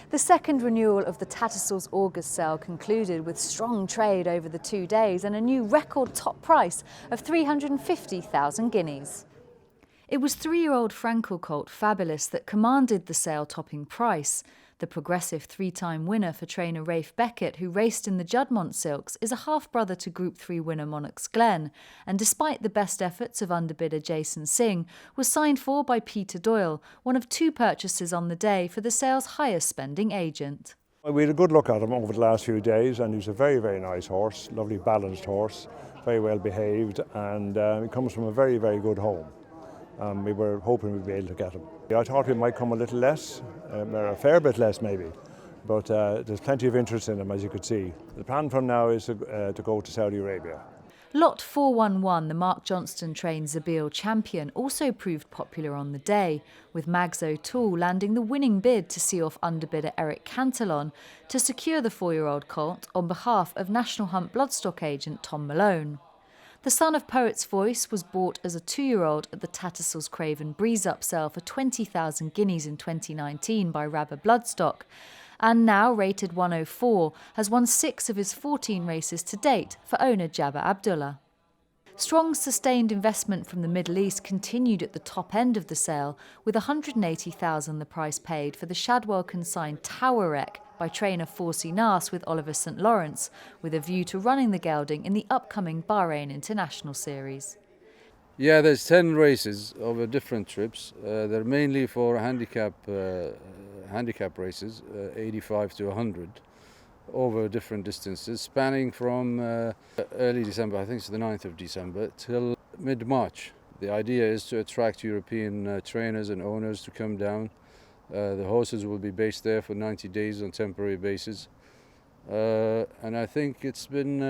The second renewal of the Tattersalls August Sale concluded with strong trade over the 2 days and a new record top price of 350,000 guineas. It was 3-year-old Frankel colt FABILIS that commanded the sale-topping price. The progressive 3-time winner for trainer Rafe Beckett, who raced in the Juddmonte Silks, is a half-brother to Group 3 winner Monarch's Glen, and despite the best efforts of underbidder Jason Singh, was signed for by Peter Doyle, one of 2 purchases on the day for the sale's highest-spending agent. We had a good look at him over the last few days, and he's a very, very nice horse, lovely balanced horse, very well behaved, and he comes from a very, very good home. We were hoping we'd be able to get him. I thought we might come a little less, or a fair bit less maybe, but there's plenty of interest in him, as you could see. The plan from now is to go to Saudi Arabia. Lot 411, the Mark Johnston-trained Zabeel Champion, also proved popular on the day, with Mags O'Toole landing the winning bid to see off underbidder Eric Cantillon to secure the 4-year-old colt on behalf of National Hunt bloodstock agent Tom Malone. The son of Poet's Voice was bought as a 2-year-old at the Tattersalls Craven Breeze-Up sale for 20,000 guineas in 2019 by Rabba Bloodstock, and now rated 104, has won 6 of his 14 races to date for owner Jabba Abdullah. Strong sustained investment from the Middle East continued at the top end of the sale, with 180,000 the price paid for the Shadwell consigned Tower Wreck by trainer Forsey Nas with Oliver St Lawrence, with a view to running the gelding in the upcoming Bahrain International Series. Yeah, there's 10 races over different trips. They're mainly for handicap races, 85 to 100, over different distances, spanning from early December, I think it's the 9th of December, till mid-March. The idea is to attract European trainers and owners to come down. The horses will be based there for 90 days on temporary basis. And I think it's been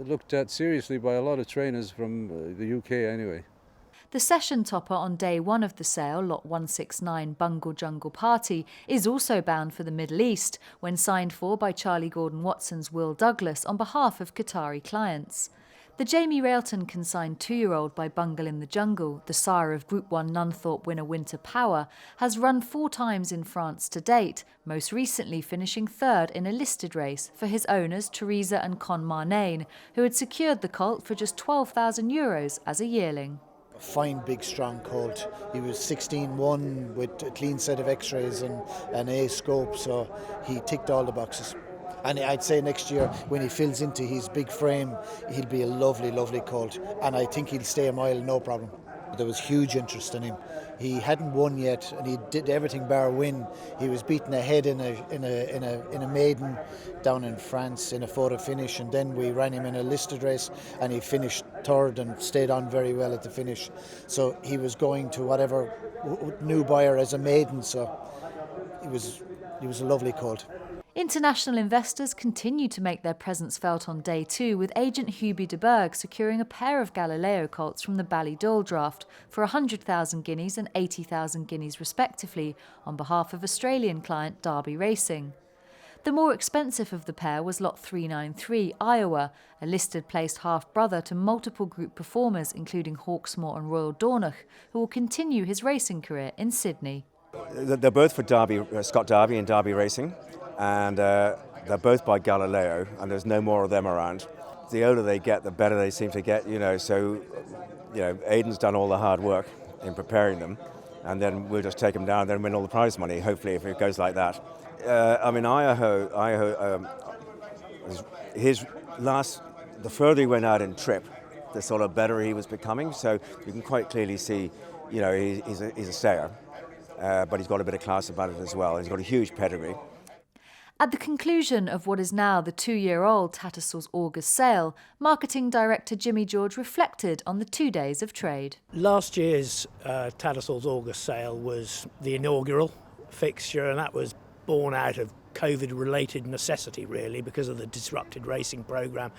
looked at seriously by a lot of trainers from the UK anyway. The session topper on day 1 of the sale, Lot 169 Bungle Jungle Party, is also bound for the Middle East, when signed for by Charlie Gordon-Watson's Will Douglas on behalf of Qatari clients. The Jamie Railton consigned 2-year-old by Bungle in the Jungle, the sire of Group 1 Nunthorpe winner Winter Power, has run 4 times in France to date, most recently finishing 3rd in a listed race for his owners Teresa and Con Marnaine, who had secured the colt for just €12,000 as a yearling. Fine, big, strong colt. He was 16-1 with a clean set of x-rays and an A scope, so he ticked all the boxes. And I'd say next year, when he fills into his big frame, he'll be a lovely, lovely colt. And I think he'll stay a mile, no problem. There was huge interest in him. He hadn't won yet, and he did everything bar win. He was beaten ahead in a maiden down in France in a photo finish, and then we ran him in a listed race, and he finished 3rd and stayed on very well at the finish. So he was going to whatever new buyer as a maiden. So he was a lovely colt. International investors continue to make their presence felt on day 2, with agent Hubie de Berg securing a pair of Galileo colts from the Ballydole draft for 100,000 guineas and 80,000 guineas respectively on behalf of Australian client Derby Racing. The more expensive of the pair was Lot 393 Iowa, a listed placed half-brother to multiple group performers including Hawksmoor and Royal Dornoch, who will continue his racing career in Sydney. They're both for Derby, Scott Derby and Derby Racing. And they're both by Galileo, and there's no more of them around. The older they get, the better they seem to get, so, Aidan's done all the hard work in preparing them, and then we'll just take them down and then win all the prize money, hopefully, if it goes like that. Idaho, the further he went out in trip, the sort of better he was becoming, so you can quite clearly see, he's a stayer, but he's got a bit of class about it as well. He's got a huge pedigree. At the conclusion of what is now the 2-year-old Tattersalls August Sale, marketing director Jimmy George reflected on the 2 days of trade. Last year's Tattersalls August Sale was the inaugural fixture, and that was born out of COVID-related necessity, really, because of the disrupted racing programme.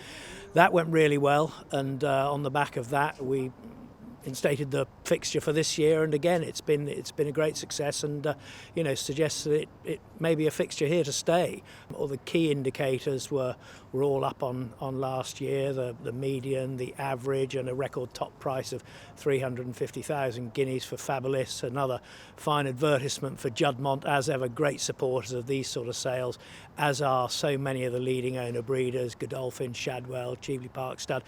That went really well, and on the back of that, we instated the fixture for this year, and again it's been a great success, and suggests that it may be a fixture here to stay. All the key indicators were all up on last year, the median, the average, and a record top price of 350,000 guineas for FABILIS. Another fine advertisement for Juddmonte, as ever great supporters of these sort of sales, as are so many of the leading owner breeders, Godolphin, Shadwell, Cheveley Park Stud.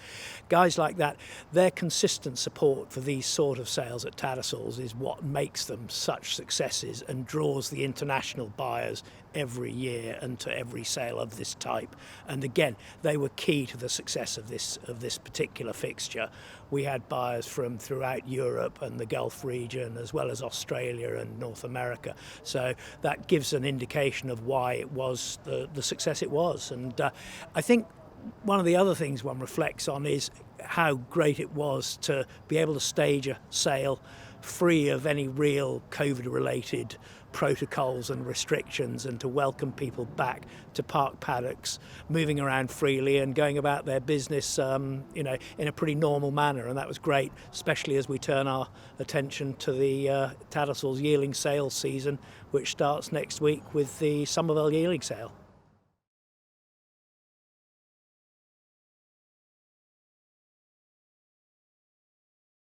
Guys like that, their consistent support for these sort of sales at Tattersalls is what makes them such successes and draws the international buyers every year and to every sale of this type. And again, they were key to the success of this particular fixture. We had buyers from throughout Europe and the Gulf region, as well as Australia and North America. So that gives an indication of why it was the success it was. And I think one of the other things one reflects on is how great it was to be able to stage a sale free of any real COVID-related protocols and restrictions, and to welcome people back to park paddocks, moving around freely and going about their business, in a pretty normal manner. And that was great, especially as we turn our attention to the Tattersalls yearling sales season, which starts next week with the Somerville yearling sale.